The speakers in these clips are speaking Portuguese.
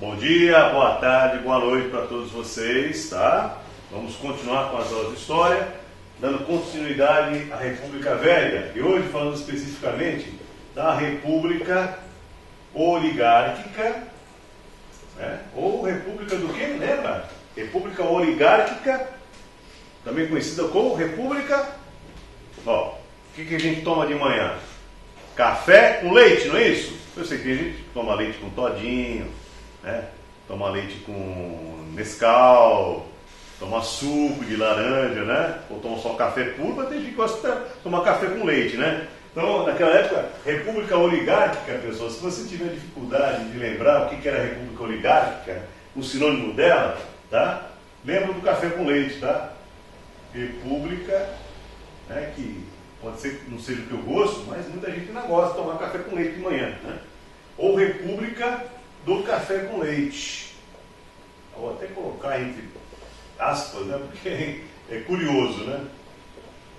Bom dia, boa tarde, boa noite para todos vocês, tá? Vamos continuar com as aulas de História, dando continuidade à República Velha. E hoje falando especificamente da República Oligárquica, né? Ou República do quê? Lembra? República Oligárquica, também conhecida como República... Ó, o que a gente toma de manhã? Café com leite, não é isso? Eu sei que tem gente que toma leite com todinho, né? Toma leite com Nescau, toma suco de laranja, né? Ou toma só café puro, mas tem gente que gosta de tomar café com leite, né? Então, naquela época, República Oligárquica, pessoal, se você tiver dificuldade de lembrar o que era a República Oligárquica, o sinônimo dela, tá? Lembra do café com leite, tá? República, né, que pode ser que não seja o teu gosto, mas muita gente ainda gosta de tomar café com leite de manhã, né? Ou República do Café com Leite. Eu vou até colocar entre aspas, né? Porque é curioso, né?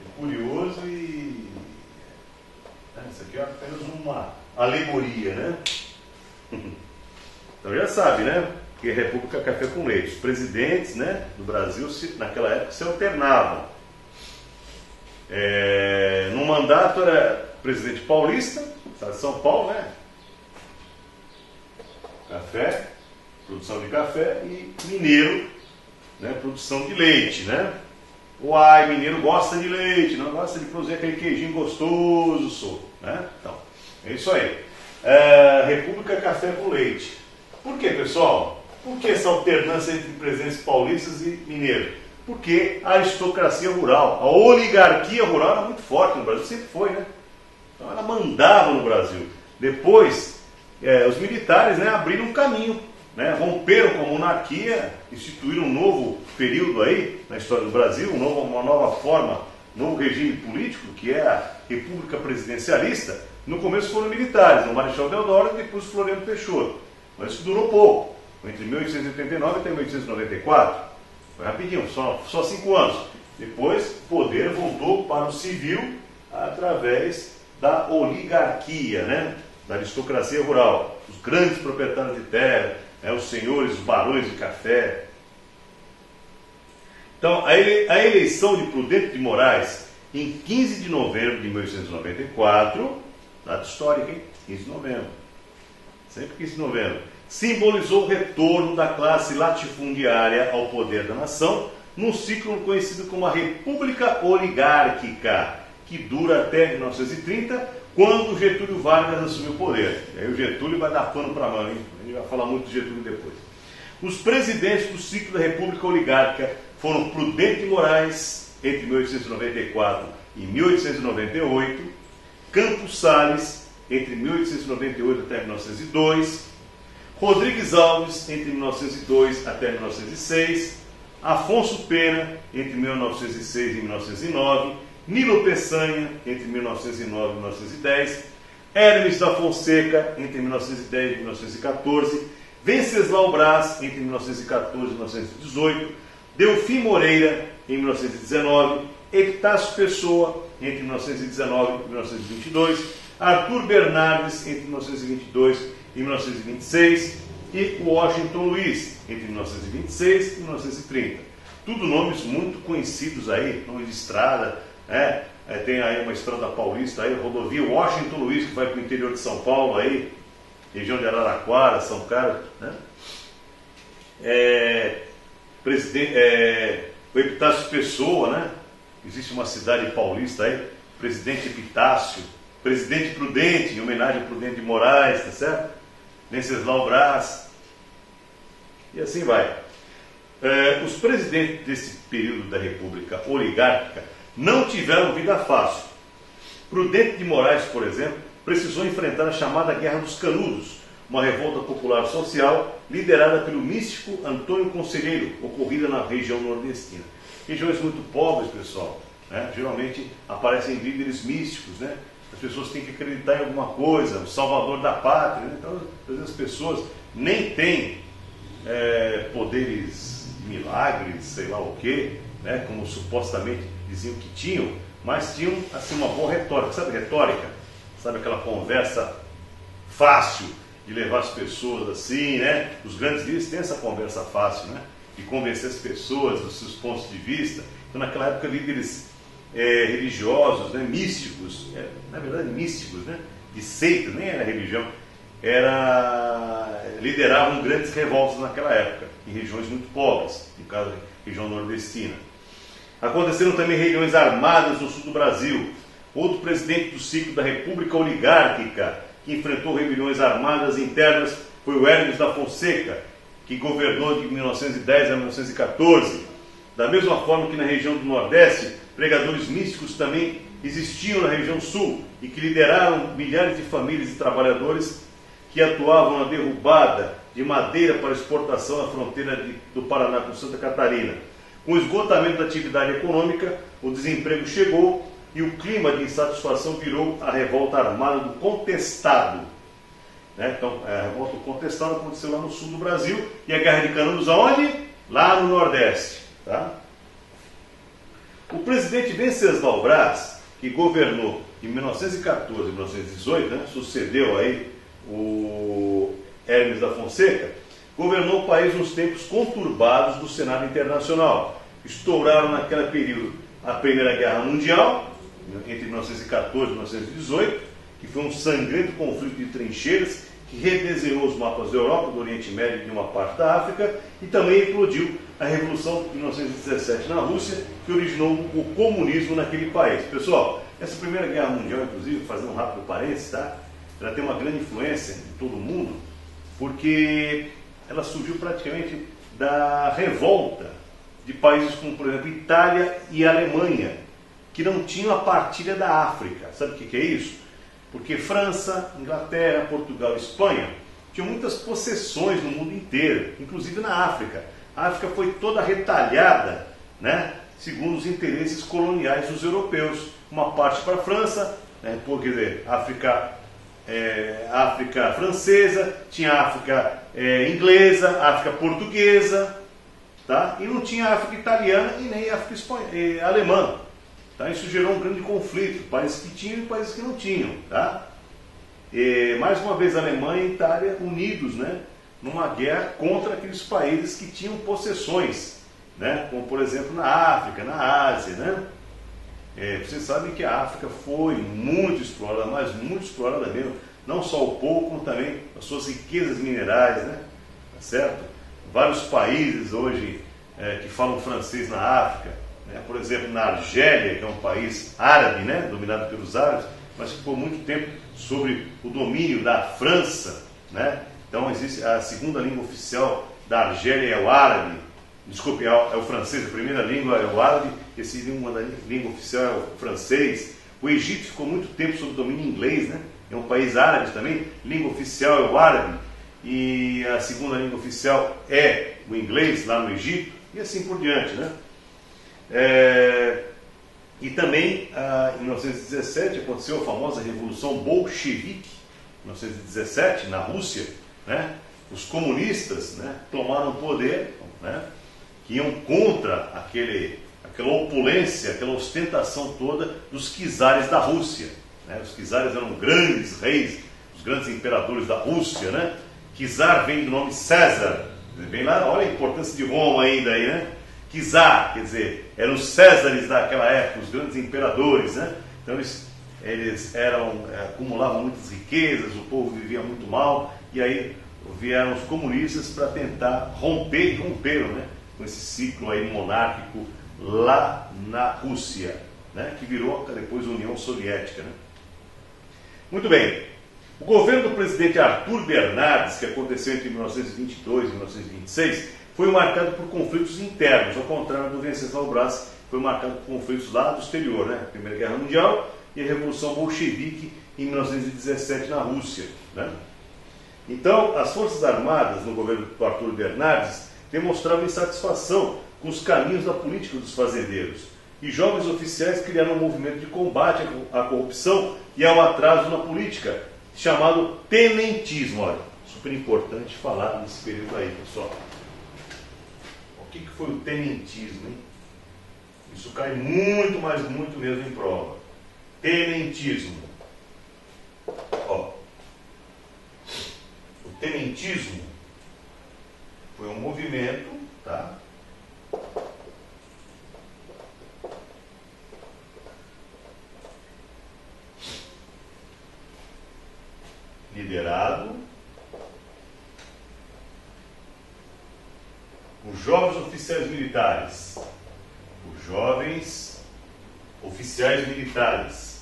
É curioso e... Isso aqui é apenas uma alegoria, né? Então já sabe, né? Que é República Café com Leite. Os presidentes, né, do Brasil, naquela época, se alternavam. No mandato era presidente paulista, estado de São Paulo, né? Café, produção de café, e mineiro, né? Produção de leite, né? Uai, mineiro gosta de leite, não gosta de produzir aquele queijinho gostoso, sou, né? Então, é isso aí. República Café com Leite. Por que, pessoal? Por que essa alternância entre presidentes paulistas e mineiros? Porque a aristocracia rural, a oligarquia rural era muito forte no Brasil, sempre foi, né? Então ela mandava no Brasil. Depois, os militares, né, abriram um caminho, né, romperam com a monarquia, instituíram um novo período aí na história do Brasil, uma nova forma, um novo regime político, que é a República Presidencialista. No começo foram militares, o Marechal Deodoro e depois o Floriano Peixoto. Mas isso durou pouco, entre 1889 até 1894. Foi rapidinho, só 5 anos. Depois, o poder voltou para o civil através da oligarquia, né? Da aristocracia rural, os grandes proprietários de terra, né? Os senhores, os barões de café. Então, a eleição de Prudente de Moraes, em 15 de novembro de 1894, data histórica, hein? 15 de novembro, sempre 15 de novembro, simbolizou o retorno da classe latifundiária ao poder da nação, num ciclo conhecido como a República Oligárquica, que dura até 1930, quando Getúlio Vargas assumiu o poder. E aí o Getúlio vai dar pano para a mão, hein? A gente vai falar muito do Getúlio depois. Os presidentes do ciclo da República Oligárquica foram Prudente de Moraes, entre 1894 e 1898, Campos Salles, entre 1898 até 1902, Rodrigues Alves, entre 1902 até 1906, Afonso Pena, entre 1906 e 1909, Nilo Peçanha, entre 1909 e 1910, Hermes da Fonseca, entre 1910 e 1914, Venceslau Braz, entre 1914 e 1918, Delfim Moreira, em 1919, Epitácio Pessoa, entre 1919 e 1922, Arthur Bernardes, entre 1922 e 1926, e Washington Luiz, entre 1926 e 1930. Tudo nomes muito conhecidos aí, nome de estrada, né? Tem aí uma estrada paulista, aí, rodovia Washington Luiz, que vai para o interior de São Paulo, aí, região de Araraquara, São Carlos, né? O Epitácio Pessoa, né? Existe uma cidade paulista aí, Presidente Epitácio, Presidente Prudente, em homenagem a Prudente de Moraes, tá certo? Venceslau Braz, e assim vai. Os presidentes desse período da República Oligárquica não tiveram vida fácil. Prudente de Moraes, por exemplo, precisou enfrentar a chamada Guerra dos Canudos, uma revolta popular social liderada pelo místico Antônio Conselheiro, ocorrida na região nordestina. Regiões muito pobres, pessoal, né? Geralmente aparecem líderes místicos, né? As pessoas têm que acreditar em alguma coisa, o salvador da pátria, né? Então, às vezes as pessoas nem têm poderes, milagres, sei lá o quê, né? Como supostamente diziam que tinham, mas tinham assim uma boa retórica. Sabe retórica? Sabe aquela conversa fácil de levar as pessoas assim, né? Os grandes líderes têm essa conversa fácil, né? De convencer as pessoas dos seus pontos de vista. Então, naquela época, líderes religiosos, né? Místicos, na verdade místicos, né? De seitas, nem era religião, lideravam grandes revoltas naquela época, em regiões muito pobres, no caso, a região nordestina. Aconteceram também reuniões armadas no sul do Brasil. Outro presidente do ciclo da República Oligárquica, que enfrentou rebeliões armadas internas, foi o Hermes da Fonseca, que governou de 1910 a 1914. Da mesma forma que na região do Nordeste, pregadores místicos também existiam na região sul e que lideraram milhares de famílias e trabalhadores que atuavam na derrubada de madeira para exportação na fronteira do Paraná com Santa Catarina. Com o esgotamento da atividade econômica, o desemprego chegou e o clima de insatisfação virou a revolta armada do contestado. Então, a revolta do contestado aconteceu lá no sul do Brasil e a Guerra de Canudos aonde? Lá no Nordeste. Tá? O presidente Venceslau Braz, que governou de 1914 a 1918, né, sucedeu aí o Hermes da Fonseca, governou o país nos tempos conturbados do cenário internacional. Estouraram naquele período a Primeira Guerra Mundial, entre 1914 e 1918, que foi um sangrento conflito de trincheiras que redesenhou os mapas da Europa, do Oriente Médio e de uma parte da África, e também eclodiu a Revolução de 1917 na Rússia, que originou o comunismo naquele país. Pessoal, essa Primeira Guerra Mundial, inclusive, fazendo um rápido parênteses, tá? Ela tem uma grande influência em todo o mundo, porque ela surgiu praticamente da revolta de países como, por exemplo, Itália e Alemanha, que não tinham a partilha da África. Sabe o que é isso? Porque França, Inglaterra, Portugal e Espanha tinham muitas possessões no mundo inteiro, inclusive na África. A África foi toda retalhada, né, segundo os interesses coloniais dos europeus. Uma parte para a França, né, quer dizer, África francesa, tinha África inglesa, África portuguesa, tá? E não tinha África italiana e nem África alemã. Tá? Isso gerou um grande conflito, países que tinham e países que não tinham. Tá? Mais uma vez, a Alemanha e a Itália unidos, né, numa guerra contra aqueles países que tinham possessões, né, como por exemplo na África, na Ásia. Né? Vocês sabem que a África foi muito explorada, mas muito explorada mesmo, não só o povo, como também as suas riquezas minerais, né? Tá certo? Vários países hoje que falam francês na África, né? Por exemplo, na Argélia, que é um país árabe, né? Dominado pelos árabes, mas que por muito tempo sob o domínio da França, né? Então existe a segunda língua oficial da Argélia é o árabe. Desculpe, é o francês, a primeira língua é o árabe, essa língua oficial é o francês. O Egito ficou muito tempo sob domínio inglês, né? É um país árabe também, língua oficial é o árabe, e a segunda língua oficial é o inglês, lá no Egito, e assim por diante, né? E também, em 1917, aconteceu a famosa Revolução Bolchevique, em 1917, na Rússia, né? Os comunistas, né, tomaram o poder, né, que iam contra aquela opulência, aquela ostentação toda dos czares da Rússia. Né? Os czares eram grandes reis, os grandes imperadores da Rússia. Né? Czar vem do nome César. Bem lá, olha a importância de Roma ainda aí, né? Czar, quer dizer, eram os Césares daquela época, os grandes imperadores. Né? Então eles acumulavam muitas riquezas, o povo vivia muito mal, e aí vieram os comunistas para tentar romper, e romperam, né, com esse ciclo aí monárquico lá na Rússia, né, que virou depois a União Soviética. Né? Muito bem, o governo do presidente Arthur Bernardes, que aconteceu entre 1922 e 1926, foi marcado por conflitos internos, ao contrário do Venceslau Braz, foi marcado por conflitos lá do exterior, né, a Primeira Guerra Mundial e a Revolução Bolchevique em 1917 na Rússia. Né? Então, as Forças Armadas no governo do Arthur Bernardes demonstravam insatisfação com os caminhos da política dos fazendeiros. E jovens oficiais criaram um movimento de combate à corrupção e ao atraso na política, chamado tenentismo. Olha, super importante falar nesse período aí, pessoal. O que foi o tenentismo, hein? Isso cai muito, mas muito mesmo em prova. Tenentismo. Ó. tenentismo foi um movimento, tá? Liderado por jovens oficiais militares. Por jovens oficiais militares.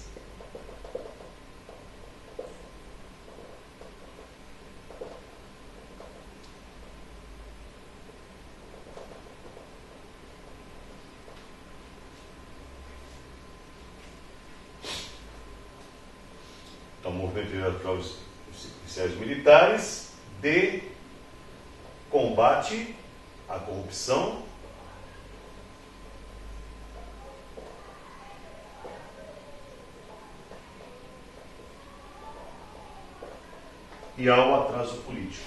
Então, o movimento liderado por jovens oficiais militares de combate à corrupção e ao atraso político.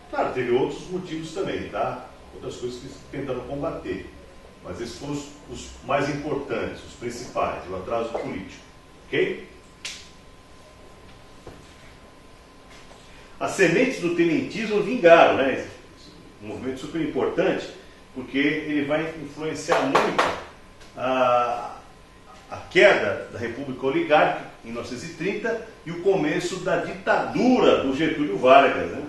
Claro, teve outros motivos também, tá? Outras coisas que tentaram combater. Mas esses foram os mais importantes, os principais, o atraso político. Ok? As sementes do tenentismo vingaram, né? Um movimento super importante, porque ele vai influenciar muito a queda da República Oligárquica em 1930 e o começo da ditadura do Getúlio Vargas, né?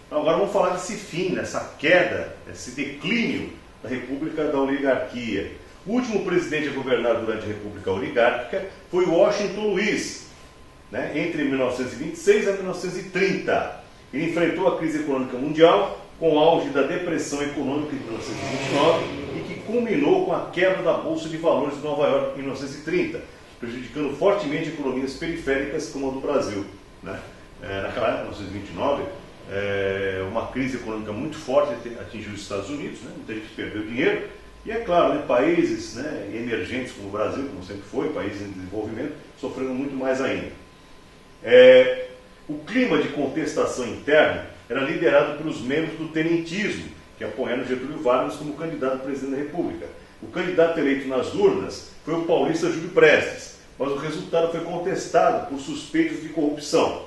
Então agora vamos falar desse fim, dessa queda, desse declínio da República da Oligarquia. O último presidente a governar durante a República Oligárquica foi Washington Luiz, né, entre 1926 a 1930. Ele enfrentou a crise econômica mundial com o auge da depressão econômica de 1929 e que culminou com a quebra da Bolsa de Valores de Nova York em 1930, prejudicando fortemente economias periféricas como a do Brasil, né? Naquela época, 1929, uma crise econômica muito forte atingiu os Estados Unidos, né? Muita gente perdeu dinheiro. E é claro, né, países, né, emergentes como o Brasil, como sempre foi, países em desenvolvimento, sofreram muito mais ainda. O clima de contestação interna era liderado pelos membros do tenentismo, que apoiaram Getúlio Vargas como candidato a presidente da República. O candidato eleito nas urnas foi o paulista Júlio Prestes, mas o resultado foi contestado por suspeitos de corrupção.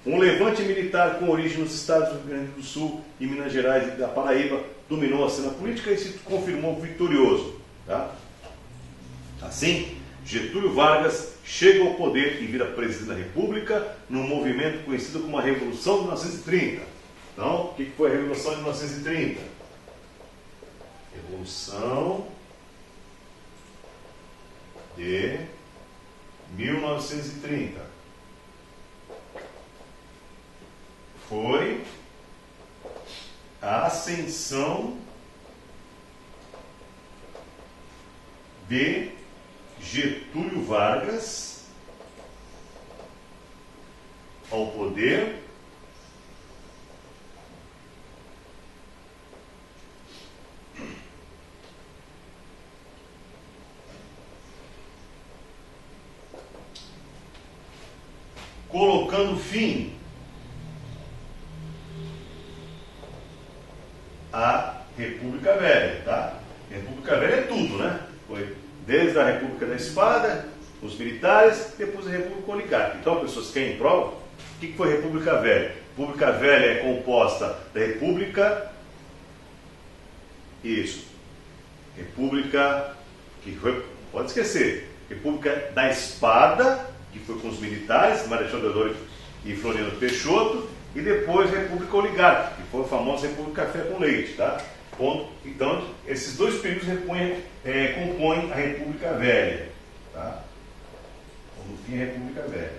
Um levante militar com origem nos estados do Rio Grande do Sul e Minas Gerais e da Paraíba dominou a cena política e se confirmou vitorioso. Tá? Assim, Getúlio Vargas chega ao poder e vira presidente da República num movimento conhecido como a Revolução de 1930. Então, o que foi a Revolução de 1930? Revolução de 1930. Foi a ascensão de Getúlio Vargas ao poder colocando fim à República Velha, tá? República Velha é tudo, né? Foi desde a República da Espada, os militares, depois a República Oligárquica. Então, pessoas querem prova? O que foi a República Velha? A República Velha é composta da República... Isso. República... que foi... Pode esquecer. República da Espada, que foi com os militares, Marechal Deodoro e Floriano Peixoto, e depois a República Oligárquica, que foi a famosa República Café com Leite, tá? Então, esses dois períodos compõem a República Velha, tá? No fim, a República Velha.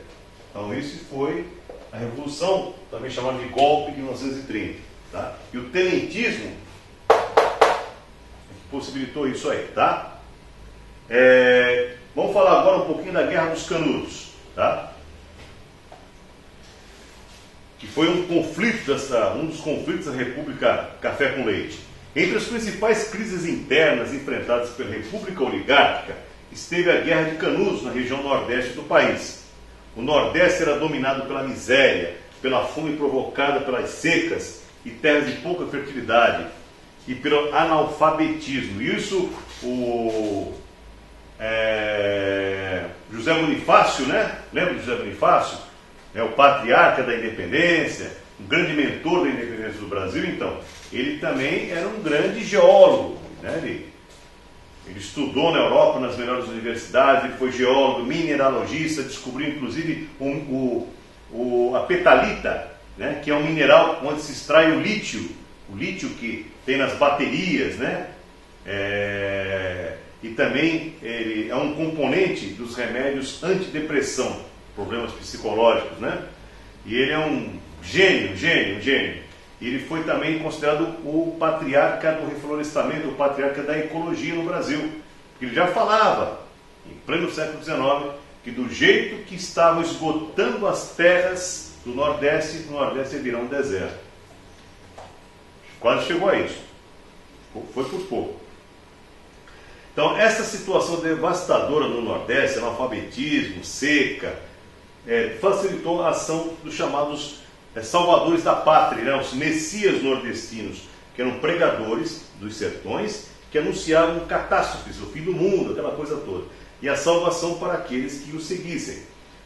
Então, isso foi a Revolução, também chamada de golpe de 1930, tá? E o tenentismo possibilitou isso aí, tá? Vamos falar agora um pouquinho da Guerra dos Canudos, tá? Que foi um dos conflitos da República Café com Leite. Entre as principais crises internas enfrentadas pela República Oligárquica, esteve a Guerra de Canudos na região nordeste do país. O Nordeste era dominado pela miséria, pela fome provocada pelas secas e terras de pouca fertilidade, e pelo analfabetismo. Isso José Bonifácio, né? Lembra de José Bonifácio? O patriarca da independência, um grande mentor da independência do Brasil, então, ele também era um grande geólogo, né? Ele estudou na Europa, nas melhores universidades, ele foi geólogo, mineralogista, descobriu inclusive a petalita, né? Que é um mineral onde se extrai o lítio que tem nas baterias, né? E também ele é um componente dos remédios antidepressão, problemas psicológicos, né? E ele é um gênio. Ele foi também considerado o patriarca do reflorestamento, o patriarca da ecologia no Brasil. Porque ele já falava, em pleno século XIX, que do jeito que estavam esgotando as terras do Nordeste, no Nordeste virar um deserto. Quase chegou a isso. Foi por pouco. Então, essa situação devastadora no Nordeste, analfabetismo, seca, facilitou a ação dos chamados salvadores da pátria, né? Os messias nordestinos, que eram pregadores dos sertões, que anunciavam catástrofes, o fim do mundo, aquela coisa toda, e a salvação para aqueles que o seguissem.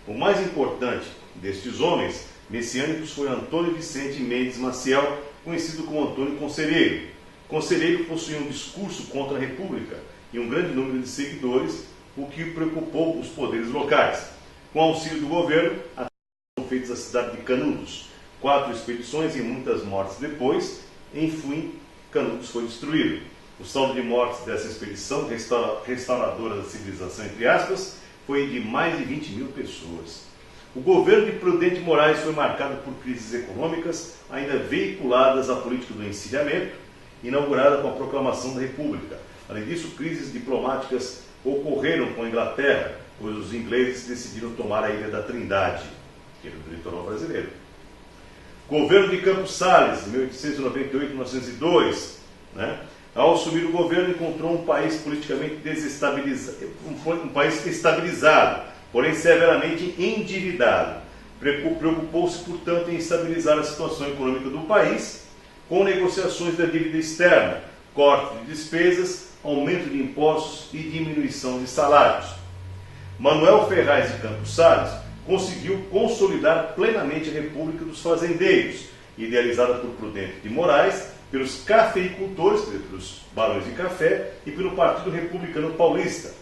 O mais importante destes homens messiânicos foi Antônio Vicente Mendes Maciel, conhecido como Antônio Conselheiro. Conselheiro possuía um discurso contra a República e um grande número de seguidores, o que preocupou os poderes locais. Com auxílio do governo, foram feitas a cidade de Canudos. 4 expedições e muitas mortes depois, enfim, Canudos foi destruído. O saldo de mortes dessa expedição, restauradora da civilização, entre aspas, foi de mais de 20 mil pessoas. O governo de Prudente Moraes foi marcado por crises econômicas, ainda veiculadas à política do encilhamento, inaugurada com a proclamação da República. Além disso, crises diplomáticas ocorreram com a Inglaterra, pois os ingleses decidiram tomar a Ilha da Trindade, que era do litoral brasileiro. Governo de Campos Salles, de 1898 a 1902, né? Ao assumir o governo, encontrou um país politicamente desestabilizado, um país estabilizado, porém severamente endividado. Preocupou-se, portanto, em estabilizar a situação econômica do país, com negociações da dívida externa, corte de despesas, aumento de impostos e diminuição de salários. Manuel Ferraz de Campos Salles conseguiu consolidar plenamente a República dos Fazendeiros, idealizada por Prudente de Moraes, pelos cafeicultores, pelos barões de café e pelo Partido Republicano Paulista.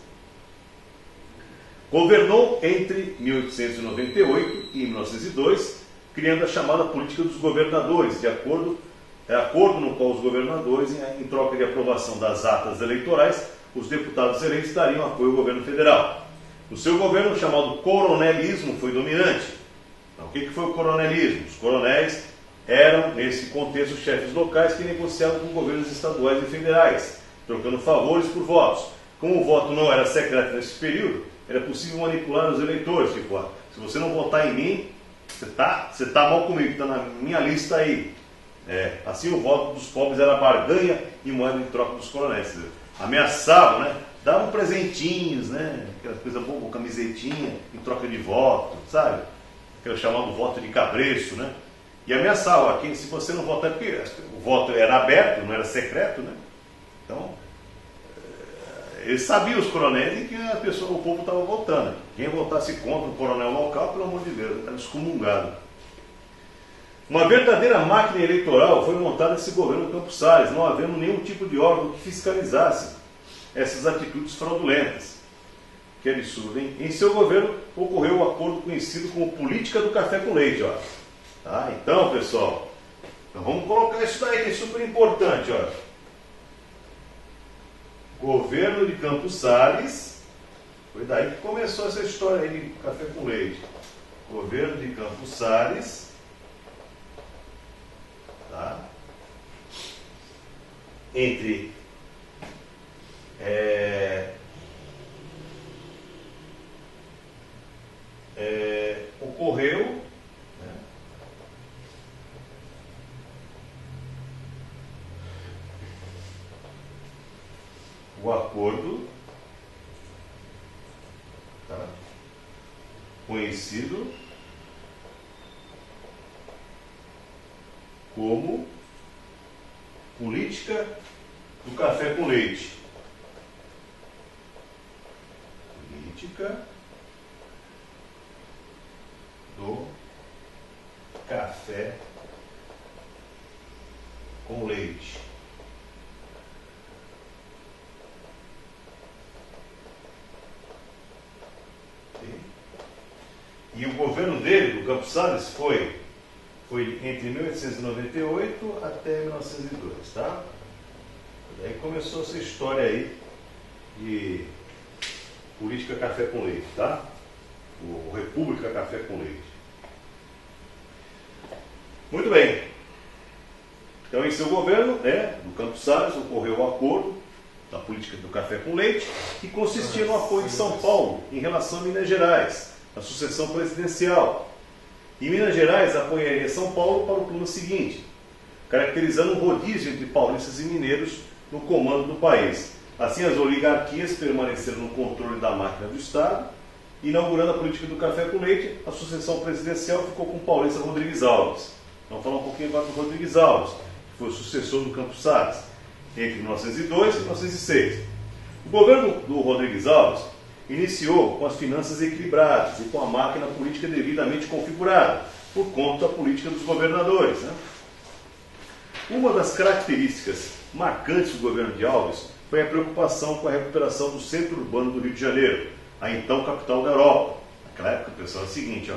Governou entre 1898 e 1902, criando a chamada política dos governadores, de acordo no qual os governadores, em troca de aprovação das atas eleitorais, os deputados eleitos dariam apoio ao governo federal. No seu governo, o chamado coronelismo foi dominante. Então, o que foi o coronelismo? Os coronéis eram, nesse contexto, chefes locais que negociavam com governos estaduais e federais, trocando favores por votos. Como o voto não era secreto nesse período, era possível manipular os eleitores. Tipo, se você não votar em mim, você tá mal comigo, está na minha lista aí. Assim o voto dos pobres era barganha e moeda em troca dos coronéis. Ameaçavam, né? Davam presentinhos, né? Aquela coisa boa, camisetinha, em troca de voto, sabe? Aquele chamado voto de cabresto, né? E ameaçavam, se você não votar, porque o voto era aberto, não era secreto, né? Então, eles sabiam, os coronéis, que o povo estava votando. Quem votasse contra o coronel local, pelo amor de Deus, estava excomungado. Uma verdadeira máquina eleitoral foi montada nesse governo Campos Salles, não havendo nenhum tipo de órgão que fiscalizasse essas atitudes fraudulentas. Que absurdo, hein? Em seu governo ocorreu o acordo conhecido como política do café com leite, ó. Tá? Então, pessoal, vamos colocar isso daí que é super importante, ó. Governo de Campos Salles, foi daí que começou essa história aí de café com leite. Governo de Campos Salles, tá? Ocorreu, né, o acordo, tá, conhecido como política do café com leite. Política do café com leite. E o governo dele, do Campos Salles, foi entre 1898 até 1902, tá? Daí começou essa história aí de política café com leite, tá? O República Café com Leite. Muito bem. Então, em seu governo, do Campos Salles, ocorreu o acordo da política do café com leite, que consistia no apoio de São Paulo em relação a Minas Gerais, na sucessão presidencial. E Minas Gerais apoiaria São Paulo para o plano seguinte, caracterizando um rodízio entre paulistas e mineiros no comando do país. Assim, as oligarquias permaneceram no controle da máquina do Estado, inaugurando a política do café com leite. A sucessão presidencial ficou com o paulista Rodrigues Alves. Vamos falar um pouquinho agora do Rodrigues Alves, que foi o sucessor do Campos Salles, entre 1902 e 1906. O governo do Rodrigues Alves iniciou com as finanças equilibradas e com a máquina política devidamente configurada, por conta da política dos governadores, né? Uma das características marcantes do governo de Alves foi a preocupação com a recuperação do centro urbano do Rio de Janeiro, a então capital da Europa. Naquela época, pessoal, é o seguinte,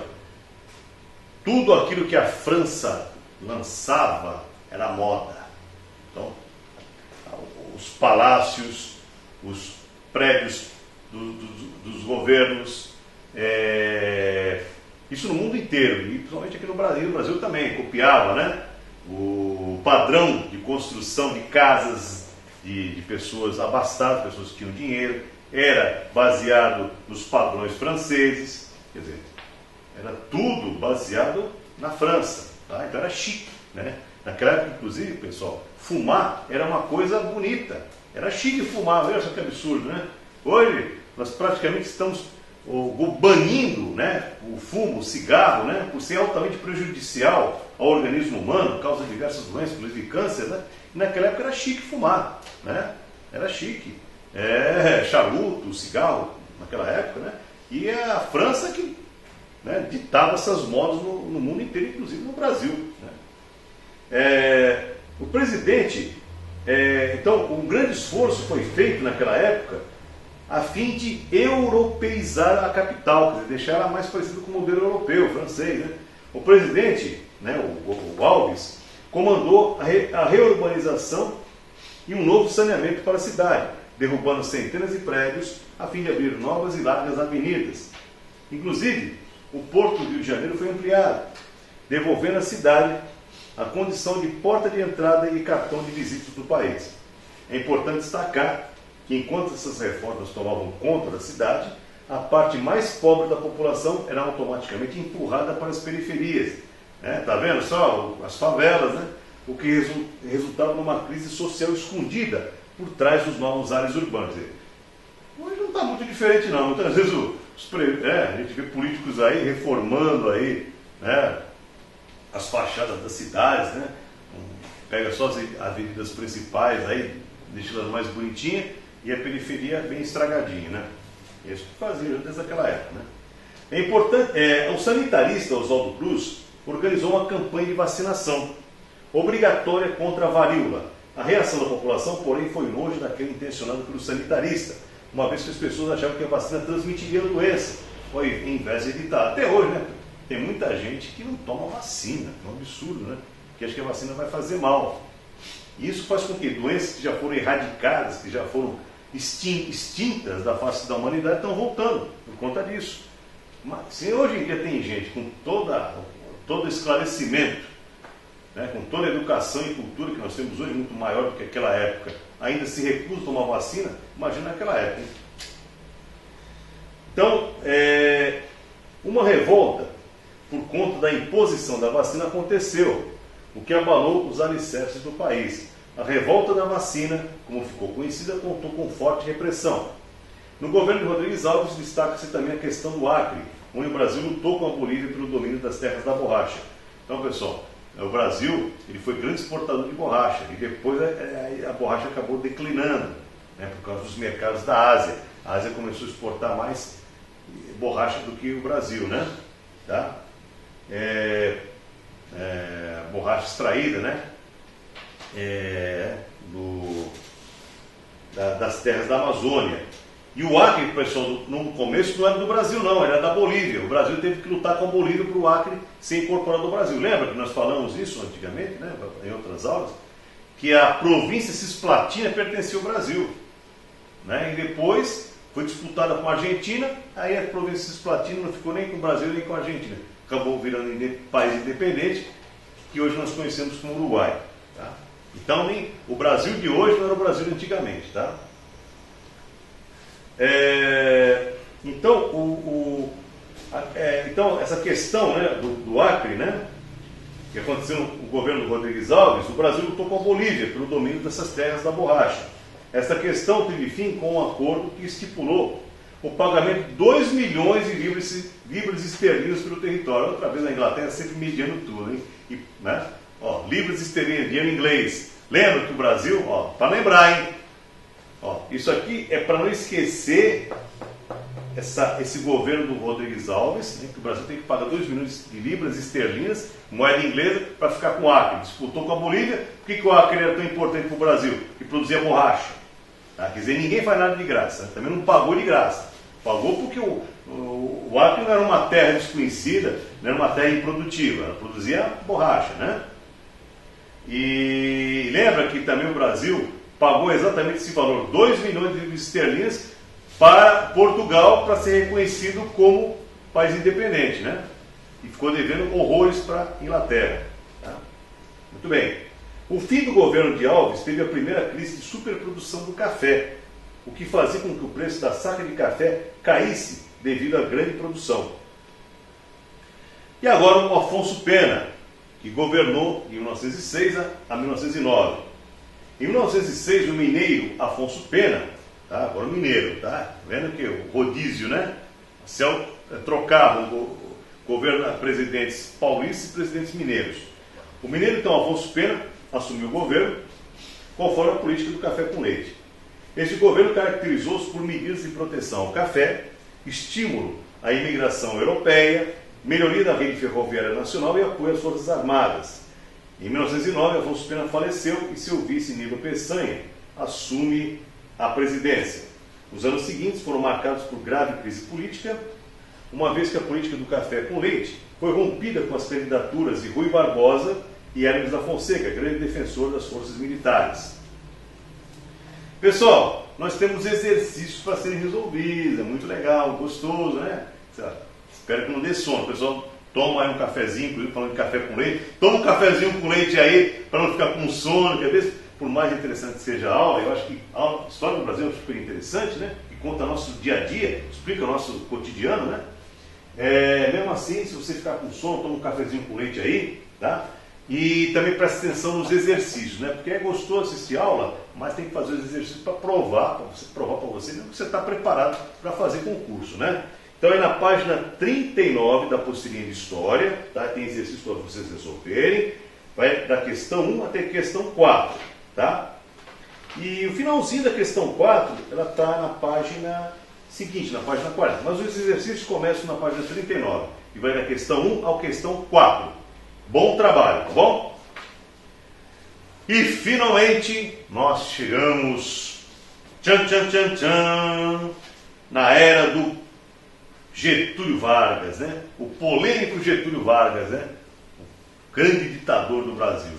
tudo aquilo que a França lançava era moda. Então, os palácios, os prédios dos governos, isso no mundo inteiro, e principalmente aqui no Brasil também, copiava, né? O padrão de construção de casas de pessoas abastadas, pessoas que tinham dinheiro, era baseado nos padrões franceses, quer dizer, era tudo baseado na França, tá? Então era chique, né? Naquela época, inclusive, pessoal, fumar era uma coisa bonita, era chique fumar, olha só que absurdo, né? Hoje, nós praticamente estamos banindo, né, o fumo, o cigarro, né, por ser altamente prejudicial ao organismo humano, causa diversas doenças, inclusive câncer, né? E naquela época era chique fumar, né? Era chique. Charuto, cigarro, naquela época, né? E é a França que, né, ditava essas modas no mundo inteiro, inclusive no Brasil, né? O presidente, então, um grande esforço foi feito naquela época a fim de europeizar a capital, quer dizer, deixar ela mais parecida com o modelo europeu, francês, né? O presidente, né, o Alves, comandou a reurbanização e um novo saneamento para a cidade, derrubando centenas de prédios a fim de abrir novas e largas avenidas. Inclusive, o Porto do Rio de Janeiro foi ampliado, devolvendo à cidade a condição de porta de entrada e cartão de visitas do país. É importante destacar que, enquanto essas reformas tomavam conta da cidade, a parte mais pobre da população era automaticamente empurrada para as periferias. Tá vendo só as favelas, né? O que resultava numa crise social escondida por trás dos novos áreas urbanas. Hoje não está muito diferente não. Muitas vezes a gente vê políticos aí reformando aí, né, as fachadas das cidades, né? Pega só as avenidas principais aí, deixa elas mais bonitinhas, e a periferia bem estragadinha, né? Isso que fazia desde aquela época, né? É importante, o sanitarista Oswaldo Cruz organizou uma campanha de vacinação obrigatória contra a varíola. A reação da população, porém, foi longe daquele intencionado pelo sanitarista, uma vez que as pessoas achavam que a vacina transmitiria a doença, em vez de evitar. Até hoje, né? Tem muita gente que não toma vacina, é um absurdo, né? Que acha que a vacina vai fazer mal. E isso faz com que doenças que já foram erradicadas, que já foram extintas da face da humanidade, estão voltando por conta disso. Mas se hoje em dia tem gente com todo esclarecimento, né, com toda a educação e cultura que nós temos hoje, muito maior do que aquela época, ainda se recusa a tomar vacina, imagina naquela época. Então, uma revolta por conta da imposição da vacina aconteceu, o que abalou os alicerces do país. A revolta da vacina, como ficou conhecida, contou com forte repressão. No governo de Rodrigues Alves destaca-se também a questão do Acre, onde o Brasil lutou com a Bolívia pelo domínio das terras da borracha. Então, pessoal, o Brasil ele foi grande exportador de borracha e depois a borracha acabou declinando, né, por causa dos mercados da Ásia. A Ásia começou a exportar mais borracha do que o Brasil, né? Tá? Borracha extraída, né? das terras da Amazônia. E o Acre, pessoal, no começo não era do Brasil não, era da Bolívia. O Brasil teve que lutar com a Bolívia para o Acre ser incorporado ao Brasil. Lembra que nós falamos isso antigamente, né, em outras aulas? Que a província Cisplatina pertencia ao Brasil, né? E depois foi disputada com a Argentina, aí a província Cisplatina não ficou nem com o Brasil nem com a Argentina. Acabou virando país independente, que hoje nós conhecemos como Uruguai. Tá? Então, o Brasil de hoje não era o Brasil de antigamente. Tá? Então, essa questão, né, do Acre, né, que aconteceu no governo do Rodrigues Alves, o Brasil lutou com a Bolívia pelo domínio dessas terras da borracha. Essa questão teve fim com um acordo que estipulou o pagamento de 2 milhões de libras esterlinas pelo território. Outra vez a Inglaterra sempre mediando tudo, hein? Né? Ó, libras esterlinas, dinheiro em inglês. Lembra que o Brasil, para lembrar, hein? Ó, isso aqui é para não esquecer esse governo do Rodrigues Alves, né, que o Brasil tem que pagar 2 milhões de libras esterlinas, moeda inglesa, para ficar com o Acre. Disputou com a Bolívia. Por que o Acre era tão importante para o Brasil? Que produzia borracha. Tá? Quer dizer, ninguém faz nada de graça, né? Também não pagou de graça. Pagou porque o Acre não era uma terra desconhecida, não era uma terra improdutiva, ela produzia borracha, né? E lembra que também o Brasil pagou exatamente esse valor, 2 milhões de libras esterlinas, para Portugal, para ser reconhecido como país independente, né? E ficou devendo horrores para a Inglaterra. Tá? Muito bem. O fim do governo de Alves teve a primeira crise de superprodução do café, o que fazia com que o preço da saca de café caísse devido à grande produção. E agora o Afonso Pena, que governou de 1906 a 1909. Em 1906, o mineiro Afonso Pena, tá? Agora o mineiro, tá? Vendo que o rodízio, né? Trocava o governo, presidentes paulistas e presidentes mineiros. O mineiro, então, Afonso Pena, assumiu o governo conforme a política do café com leite. Este governo caracterizou-se por medidas de proteção ao café, estímulo à imigração europeia, melhoria da rede ferroviária nacional e apoio às Forças Armadas. Em 1909, Afonso Pena faleceu e seu vice, Nilo Peçanha, assume a presidência. Os anos seguintes foram marcados por grave crise política, uma vez que a política do café com leite foi rompida com as candidaturas de Rui Barbosa e Hermes da Fonseca, grande defensor das forças militares. Pessoal, nós temos exercícios para serem resolvidos, é muito legal, gostoso, né? Espero que não dê sono. Pessoal, toma aí um cafezinho, inclusive falando de café com leite, toma um cafezinho com leite aí, para não ficar com sono, que às vezes, por mais interessante que seja a aula, eu acho que a história do Brasil é super interessante, né? Que conta nosso dia a dia, explica o nosso cotidiano, né? Mesmo assim, se você ficar com sono, toma um cafezinho com leite aí, tá? E também presta atenção nos exercícios, né? Porque é gostoso assistir aula, mas tem que fazer os exercícios para provar para você mesmo que você está preparado para fazer concurso, né? Então, aí na página 39 da apostilinha de História, tá? Tem exercício para vocês resolverem, vai da questão 1 até a questão 4, tá? E o finalzinho da questão 4, ela está na página seguinte, na página 40, mas os exercícios começam na página 39, e vai da questão 1 à questão 4. Bom trabalho, tá bom? E finalmente nós chegamos na era do Getúlio Vargas, né? O polêmico Getúlio Vargas, né? O grande ditador do Brasil.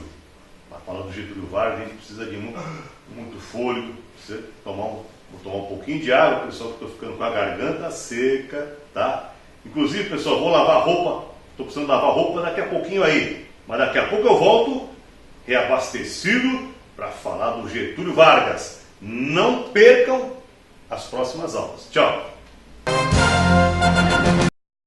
Para falar do Getúlio Vargas, a gente precisa de muito fôlego, precisa vou tomar um pouquinho de água, pessoal, que estou ficando com a garganta seca, tá? Inclusive, pessoal, vou lavar roupa. Estou precisando lavar roupa daqui a pouquinho aí. Mas daqui a pouco eu volto reabastecido para falar do Getúlio Vargas. Não percam as próximas aulas. Tchau!